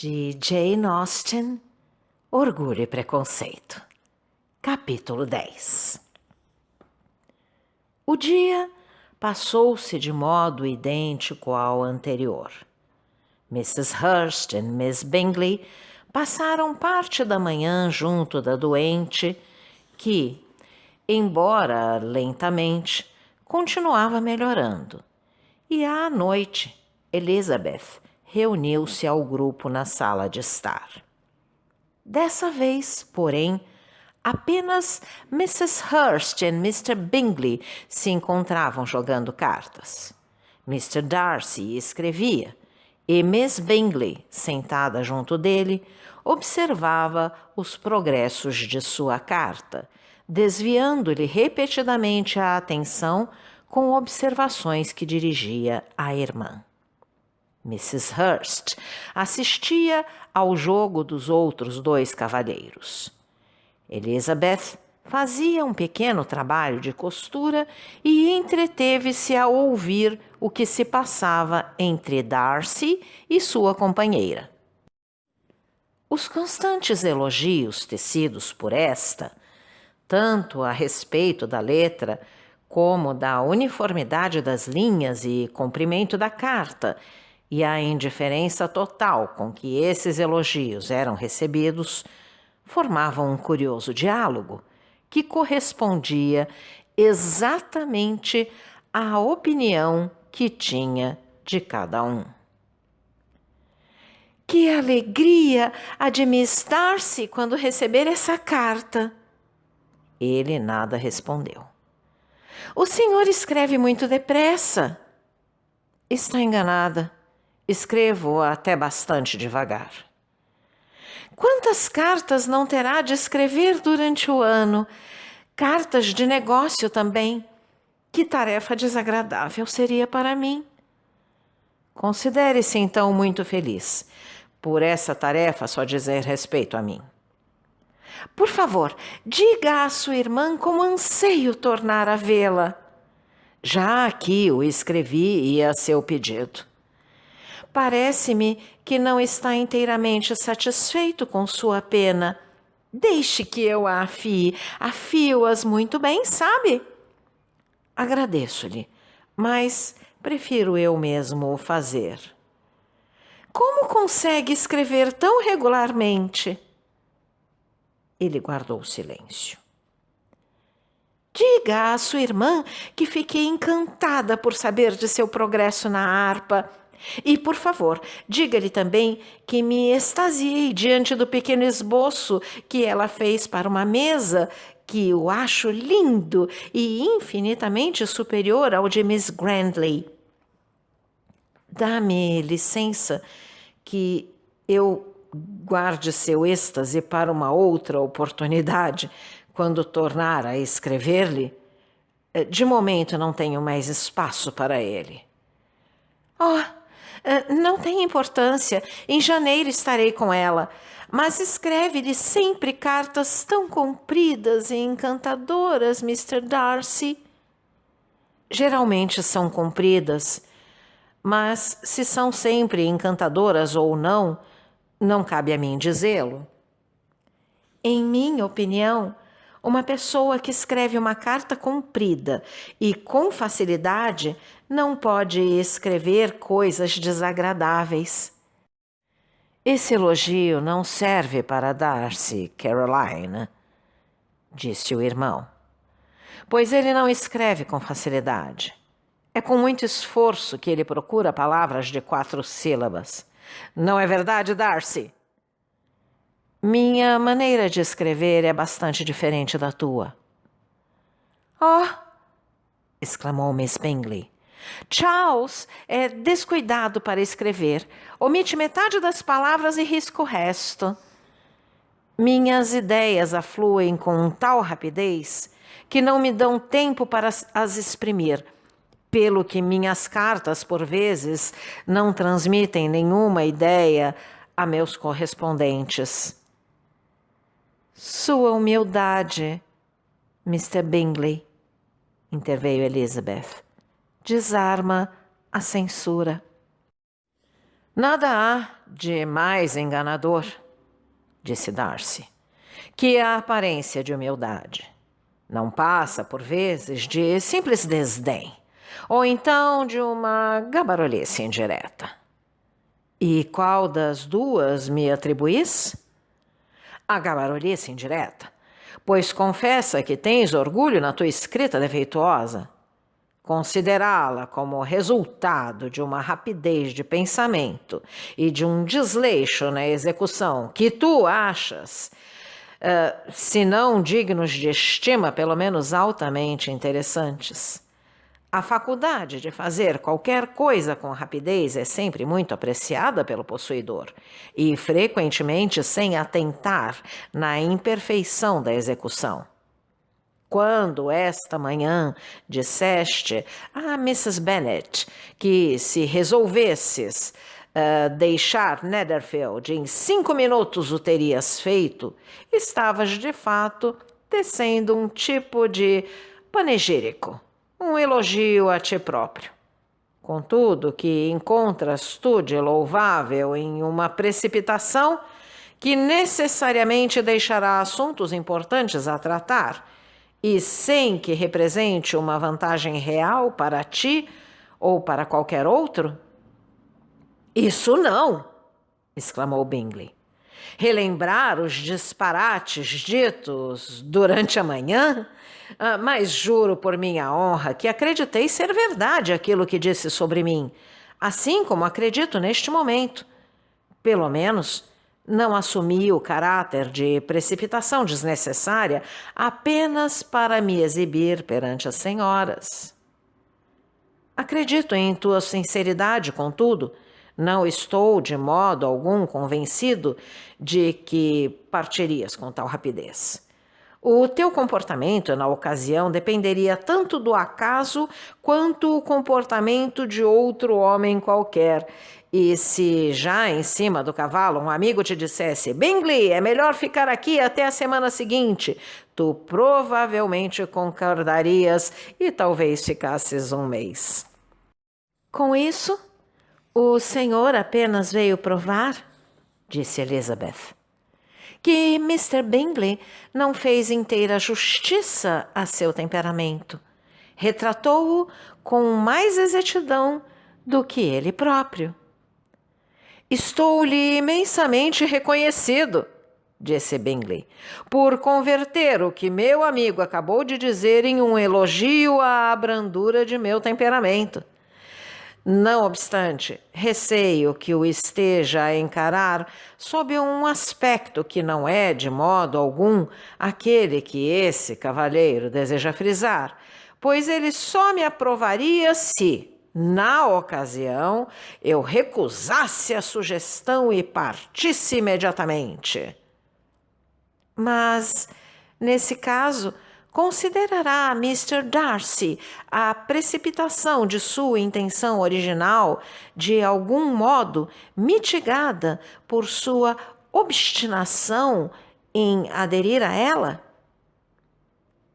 de Jane Austen, Orgulho e Preconceito. Capítulo 10. O dia passou-se de modo idêntico ao anterior. Mrs. Hurst e Miss Bingley passaram parte da manhã junto da doente, que, embora lentamente, continuava melhorando. E à noite, Elizabeth reuniu-se ao grupo na sala de estar. Dessa vez, porém, apenas Mrs. Hurst e Mr. Bingley se encontravam jogando cartas. Mr. Darcy escrevia e Miss Bingley, sentada junto dele, observava os progressos de sua carta, desviando-lhe repetidamente a atenção com observações que dirigia à irmã. Mrs. Hurst assistia ao jogo dos outros dois cavalheiros. Elizabeth fazia um pequeno trabalho de costura e entreteve-se a ouvir o que se passava entre Darcy e sua companheira. Os constantes elogios tecidos por esta, tanto a respeito da letra como da uniformidade das linhas e comprimento da carta, e a indiferença total com que esses elogios eram recebidos, formavam um curioso diálogo que correspondia exatamente à opinião que tinha de cada um. Que alegria a de Miss Darcy quando receber essa carta! Ele nada respondeu. O senhor escreve muito depressa. Está enganada. Escrevo até bastante devagar. Quantas cartas não terá de escrever durante o ano? Cartas de negócio também. Que tarefa desagradável seria para mim. Considere-se então muito feliz, por essa tarefa só dizer respeito a mim. Por favor, diga à sua irmã como anseio tornar a vê-la. Já aqui o escrevi e a seu pedido. Parece-me que não está inteiramente satisfeito com sua pena. Deixe que eu a afie. Afio-as muito bem, sabe? Agradeço-lhe, mas prefiro eu mesmo o fazer. Como consegue escrever tão regularmente? Ele guardou silêncio. Diga à sua irmã que fiquei encantada por saber de seu progresso na harpa. E, por favor, diga-lhe também que me extasiei diante do pequeno esboço que ela fez para uma mesa, que o acho lindo e infinitamente superior ao de Miss Grantley. Dá-me licença que eu guarde seu êxtase para uma outra oportunidade, quando tornar a escrever-lhe. De momento não tenho mais espaço para ele. Não tem importância. Em janeiro estarei com ela. Mas escreve-lhe sempre cartas tão compridas e encantadoras, Mr. Darcy. Geralmente são compridas, mas se são sempre encantadoras ou não, não cabe a mim dizê-lo. Em minha opinião, uma pessoa que escreve uma carta comprida e com facilidade não pode escrever coisas desagradáveis. Esse elogio não serve para Darcy, Caroline, disse o irmão, pois ele não escreve com facilidade. É com muito esforço que ele procura palavras de 4 sílabas. Não é verdade, Darcy? Minha maneira de escrever é bastante diferente da tua. Exclamou Miss Bingley. Charles é descuidado para escrever. Omite metade das palavras e risca o resto. Minhas ideias afluem com tal rapidez que não me dão tempo para as exprimir, pelo que minhas cartas, por vezes, não transmitem nenhuma ideia a meus correspondentes. Sua humildade, Mr. Bingley, interveio Elizabeth, desarma a censura. Nada há de mais enganador, disse Darcy, que a aparência de humildade. Não passa, por vezes, de simples desdém, ou então de uma gabarolice indireta. E qual das duas me atribuís? A gabarolice indireta, pois confessa que tens orgulho na tua escrita defeituosa. Considerá-la como resultado de uma rapidez de pensamento e de um desleixo na execução que tu achas, se não dignos de estima, pelo menos altamente interessantes. A faculdade de fazer qualquer coisa com rapidez é sempre muito apreciada pelo possuidor e frequentemente sem atentar na imperfeição da execução. Quando esta manhã disseste a Mrs. Bennet que se resolvesses deixar Netherfield em 5 minutos o terias feito, estavas de fato tecendo um tipo de panegírico, um elogio a ti próprio. Contudo, que encontras tu de louvável em uma precipitação que necessariamente deixará assuntos importantes a tratar, e sem que represente uma vantagem real para ti ou para qualquer outro? Isso não! Exclamou Bingley. Relembrar os disparates ditos durante a manhã? Mas juro por minha honra que acreditei ser verdade aquilo que disse sobre mim, assim como acredito neste momento. Pelo menos, não assumi o caráter de precipitação desnecessária apenas para me exibir perante as senhoras. Acredito em tua sinceridade, contudo. Não estou de modo algum convencido de que partirias com tal rapidez. O teu comportamento na ocasião dependeria tanto do acaso quanto o comportamento de outro homem qualquer. E se já em cima do cavalo um amigo te dissesse: Bingley, é melhor ficar aqui até a semana seguinte, tu provavelmente concordarias e talvez ficasses um mês. Com isso, o senhor apenas veio provar, disse Elizabeth, que Mr. Bingley não fez inteira justiça a seu temperamento. Retratou-o com mais exatidão do que ele próprio. Estou-lhe imensamente reconhecido, disse Bingley, por converter o que meu amigo acabou de dizer em um elogio à brandura de meu temperamento. Não obstante, receio que o esteja a encarar sob um aspecto que não é, de modo algum, aquele que esse cavalheiro deseja frisar, pois ele só me aprovaria se, na ocasião, eu recusasse a sugestão e partisse imediatamente. Mas, nesse caso, considerará Mr. Darcy a precipitação de sua intenção original de algum modo mitigada por sua obstinação em aderir a ela?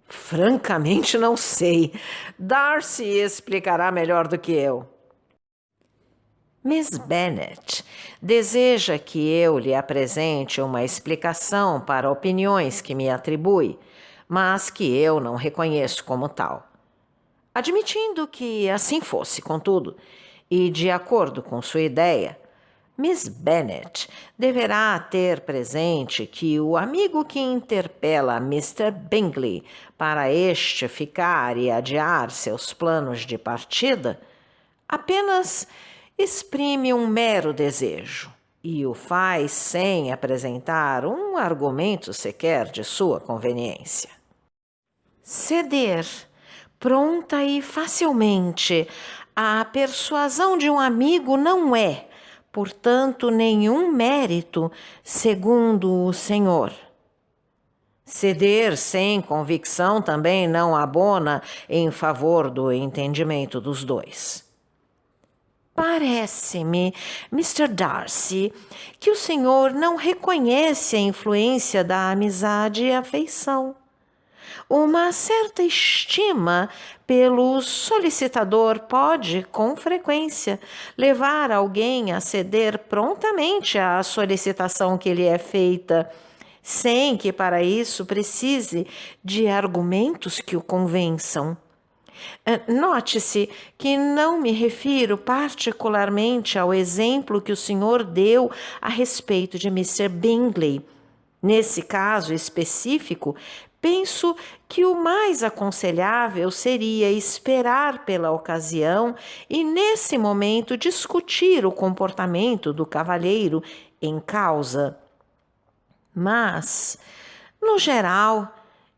Francamente não sei. Darcy explicará melhor do que eu. Miss Bennet deseja que eu lhe apresente uma explicação para opiniões que me atribui, mas que eu não reconheço como tal. Admitindo que assim fosse, contudo, e de acordo com sua ideia, Miss Bennet deverá ter presente que o amigo que interpela Mr. Bingley para este ficar e adiar seus planos de partida apenas exprime um mero desejo e o faz sem apresentar um argumento sequer de sua conveniência. Ceder, pronta e facilmente, à persuasão de um amigo não é, portanto, nenhum mérito, segundo o senhor. Ceder sem convicção também não abona em favor do entendimento dos dois. Parece-me, Mr. Darcy, que o senhor não reconhece a influência da amizade e afeição. Uma certa estima pelo solicitador pode, com frequência, levar alguém a ceder prontamente à solicitação que lhe é feita, sem que para isso precise de argumentos que o convençam. Note-se que não me refiro particularmente ao exemplo que o senhor deu a respeito de Mr. Bingley. Nesse caso específico, penso que o mais aconselhável seria esperar pela ocasião e, nesse momento, discutir o comportamento do cavalheiro em causa. Mas, no geral,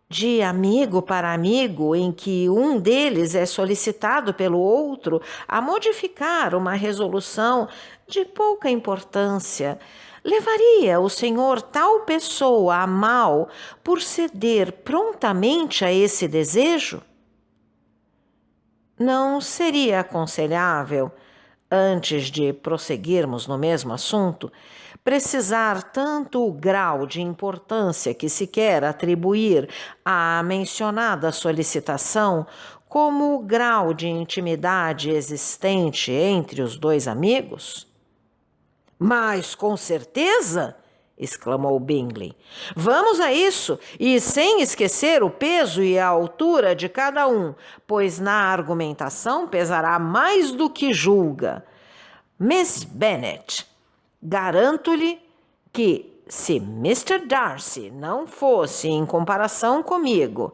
de amigo para amigo, em que um deles é solicitado pelo outro a modificar uma resolução de pouca importância, levaria o senhor tal pessoa a mal por ceder prontamente a esse desejo? Não seria aconselhável, antes de prosseguirmos no mesmo assunto, precisar tanto o grau de importância que se quer atribuir à mencionada solicitação, como o grau de intimidade existente entre os dois amigos? Mas, com certeza, exclamou Bingley, vamos a isso, e sem esquecer o peso e a altura de cada um, pois na argumentação pesará mais do que julga. Miss Bennet, garanto-lhe que, se Mr. Darcy não fosse, em comparação comigo,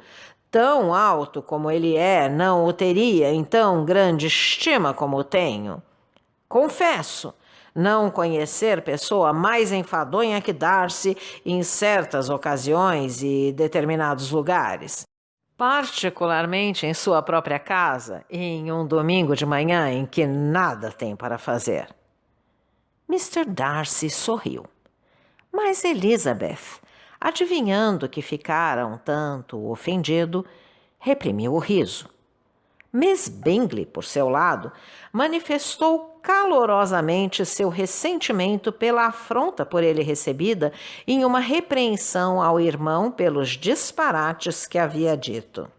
tão alto como ele é, não o teria em tão grande estima como o tenho. Confesso não conhecer pessoa mais enfadonha que Darcy em certas ocasiões e determinados lugares, particularmente em sua própria casa e em um domingo de manhã em que nada tem para fazer. Mr. Darcy sorriu, mas Elizabeth, adivinhando que ficara um tanto ofendido, reprimiu o riso. Miss Bingley, por seu lado, manifestou calorosamente seu ressentimento pela afronta por ele recebida em uma repreensão ao irmão pelos disparates que havia dito.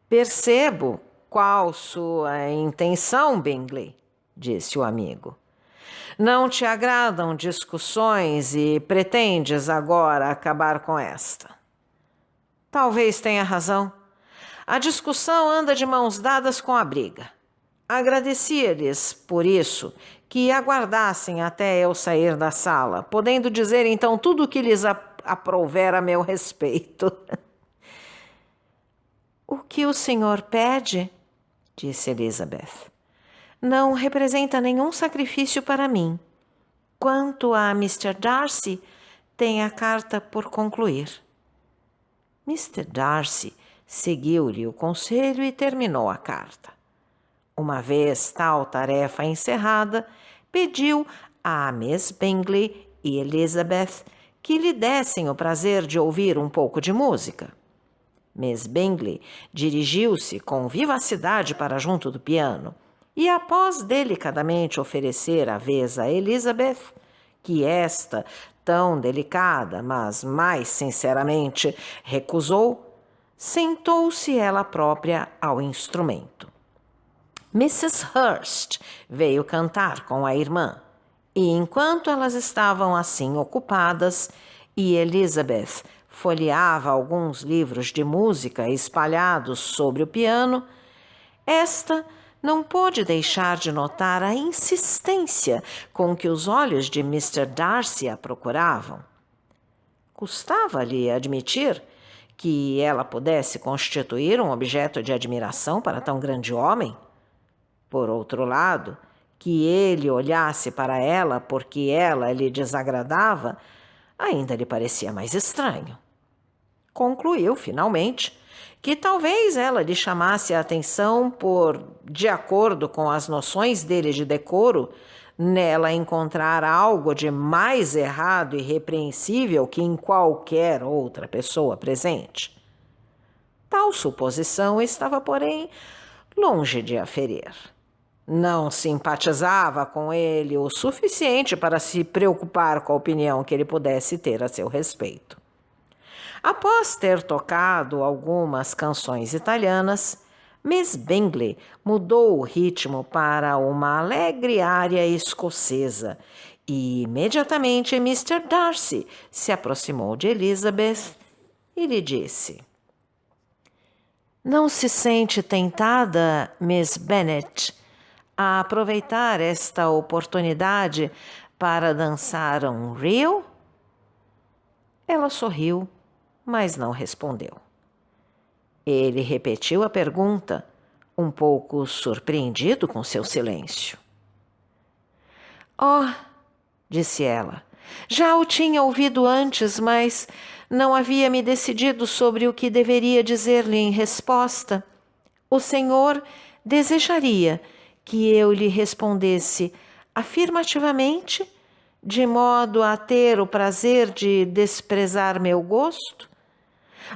Percebo qual sua intenção, Bingley, disse o amigo. Não te agradam discussões e pretendes agora acabar com esta. Talvez tenha razão. A discussão anda de mãos dadas com a briga. Agradecia-lhes, por isso, que aguardassem até eu sair da sala, podendo dizer então tudo o que lhes aprouver a meu respeito. O que o senhor pede, disse Elizabeth, não representa nenhum sacrifício para mim. Quanto a Mr. Darcy, tem a carta por concluir. Mr. Darcy seguiu-lhe o conselho e terminou a carta. Uma vez tal tarefa encerrada, pediu a Miss Bingley e Elizabeth que lhe dessem o prazer de ouvir um pouco de música. Miss Bingley dirigiu-se com vivacidade para junto do piano e, após delicadamente oferecer a vez a Elizabeth, que esta, tão delicada, mas mais sinceramente, recusou, sentou-se ela própria ao instrumento. Mrs. Hurst veio cantar com a irmã, e enquanto elas estavam assim ocupadas e Elizabeth folheava alguns livros de música espalhados sobre o piano, esta não pôde deixar de notar a insistência com que os olhos de Mr. Darcy a procuravam. Custava-lhe admitir que ela pudesse constituir um objeto de admiração para tão grande homem. Por outro lado, que ele olhasse para ela porque ela lhe desagradava, ainda lhe parecia mais estranho. Concluiu, finalmente, que talvez ela lhe chamasse a atenção por, de acordo com as noções dele de decoro, nela encontrar algo de mais errado e repreensível que em qualquer outra pessoa presente. Tal suposição estava, porém, longe de aferir. Não simpatizava com ele o suficiente para se preocupar com a opinião que ele pudesse ter a seu respeito. Após ter tocado algumas canções italianas, Miss Bingley mudou o ritmo para uma alegre área escocesa e imediatamente Mr. Darcy se aproximou de Elizabeth e lhe disse: "Não se sente tentada, Miss Bennet, a aproveitar esta oportunidade para dançar um reel?" Ela sorriu, mas não respondeu. Ele repetiu a pergunta, um pouco surpreendido com seu silêncio. "Oh", disse ela, "já o tinha ouvido antes, mas não havia me decidido sobre o que deveria dizer-lhe em resposta. O senhor desejaria que eu lhe respondesse afirmativamente, de modo a ter o prazer de desprezar meu gosto?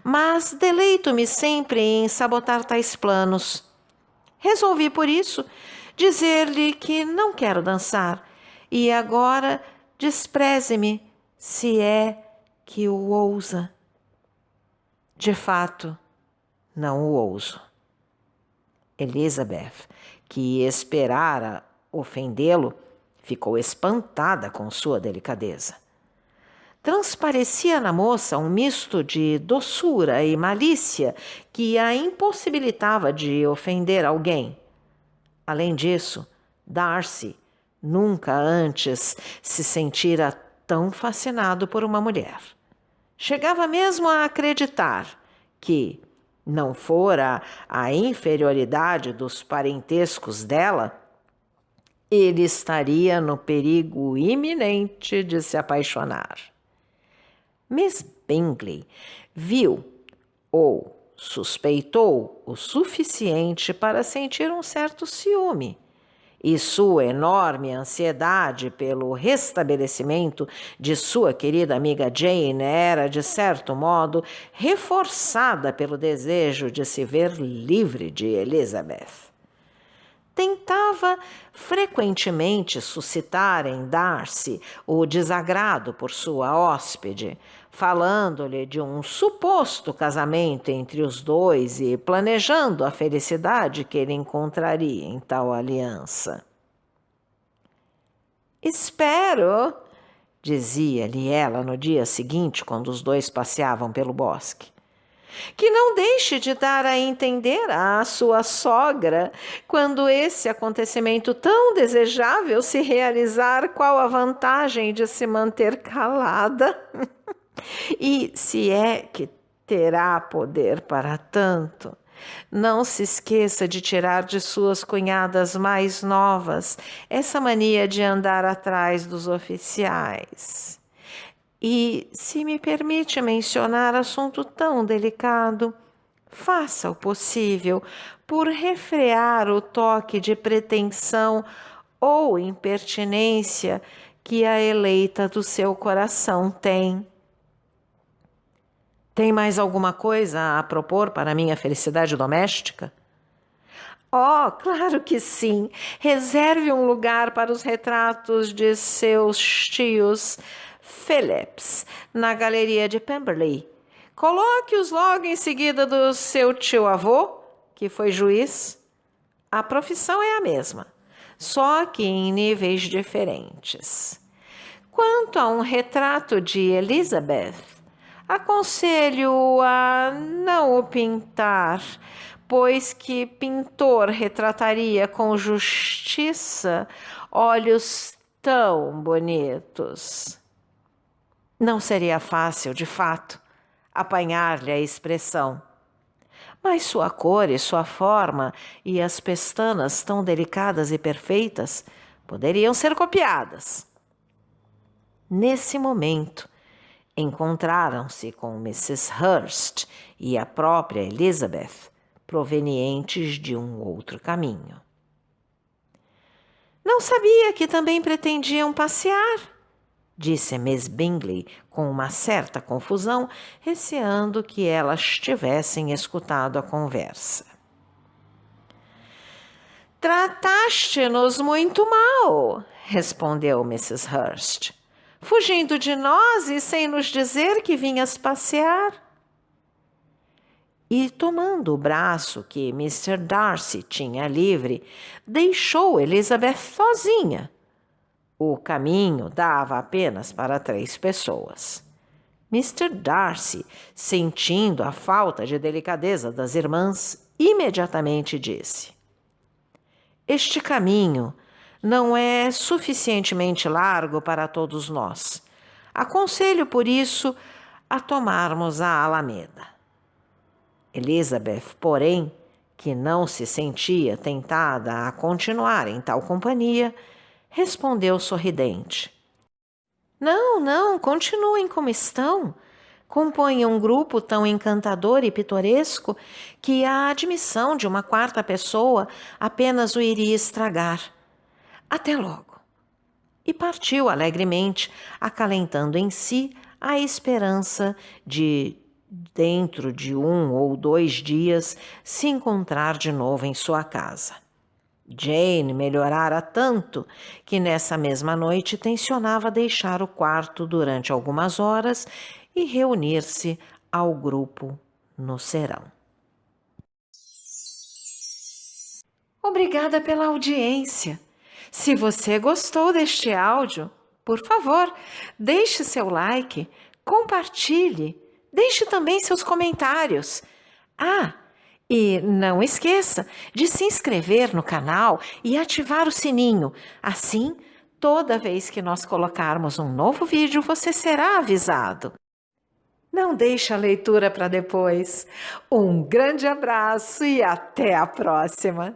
Mas deleito-me sempre em sabotar tais planos. Resolvi, por isso, dizer-lhe que não quero dançar, e agora despreze-me, se é que o ousa." "De fato, não o ouso." Elizabeth, que esperara ofendê-lo, ficou espantada com sua delicadeza. Transparecia na moça um misto de doçura e malícia que a impossibilitava de ofender alguém. Além disso, Darcy nunca antes se sentira tão fascinado por uma mulher. Chegava mesmo a acreditar que, não fora a inferioridade dos parentescos dela, ele estaria no perigo iminente de se apaixonar. Miss Bingley viu ou suspeitou o suficiente para sentir um certo ciúme, e sua enorme ansiedade pelo restabelecimento de sua querida amiga Jane era, de certo modo, reforçada pelo desejo de se ver livre de Elizabeth. Tentava frequentemente suscitar em Darcy o desagrado por sua hóspede, falando-lhe de um suposto casamento entre os dois e planejando a felicidade que ele encontraria em tal aliança. "Espero", dizia-lhe ela no dia seguinte, quando os dois passeavam pelo bosque, "que não deixe de dar a entender à sua sogra, quando esse acontecimento tão desejável se realizar, qual a vantagem de se manter calada. E se é que terá poder para tanto, não se esqueça de tirar de suas cunhadas mais novas essa mania de andar atrás dos oficiais. E, se me permite mencionar assunto tão delicado, faça o possível por refrear o toque de pretensão ou impertinência que a eleita do seu coração tem." "Tem mais alguma coisa a propor para minha felicidade doméstica?" "Oh, claro que sim. Reserve um lugar para os retratos de seus tios Phillips na galeria de Pemberley. Coloque-os logo em seguida do seu tio-avô, que foi juiz. A profissão é a mesma, só que em níveis diferentes. Quanto a um retrato de Elizabeth, aconselho a não o pintar, pois que pintor retrataria com justiça olhos tão bonitos?" Não seria fácil, de fato, apanhar-lhe a expressão, mas sua cor e sua forma e as pestanas tão delicadas e perfeitas poderiam ser copiadas. Nesse momento, encontraram-se com Mrs. Hurst e a própria Elizabeth, provenientes de um outro caminho. "Não sabia que também pretendiam passear", disse Miss Bingley com uma certa confusão, receando que elas tivessem escutado a conversa. "Trataste-nos muito mal", respondeu Mrs. Hurst, "fugindo de nós e sem nos dizer que vinhas passear. e, tomando o braço que Mr. Darcy tinha livre, deixou Elizabeth sozinha. O caminho dava apenas para 3 pessoas. Mr. Darcy, sentindo a falta de delicadeza das irmãs, imediatamente disse: "Este caminho não é suficientemente largo para todos nós. Aconselho, por isso, a tomarmos a Alameda." Elizabeth, porém, que não se sentia tentada a continuar em tal companhia, respondeu sorridente: "Não, não, continuem como estão. Compõem um grupo tão encantador e pitoresco que a admissão de uma 4ª pessoa apenas o iria estragar. Até logo." E partiu alegremente, acalentando em si a esperança de, dentro de 1 ou 2 dias, se encontrar de novo em sua casa. Jane melhorara tanto que nessa mesma noite tencionava deixar o quarto durante algumas horas e reunir-se ao grupo no serão. Obrigada pela audiência. Se você gostou deste áudio, por favor, deixe seu like, compartilhe, deixe também seus comentários. E não esqueça de se inscrever no canal e ativar o sininho. Assim, toda vez que nós colocarmos um novo vídeo, você será avisado. Não deixe a leitura para depois. Um grande abraço e até a próxima!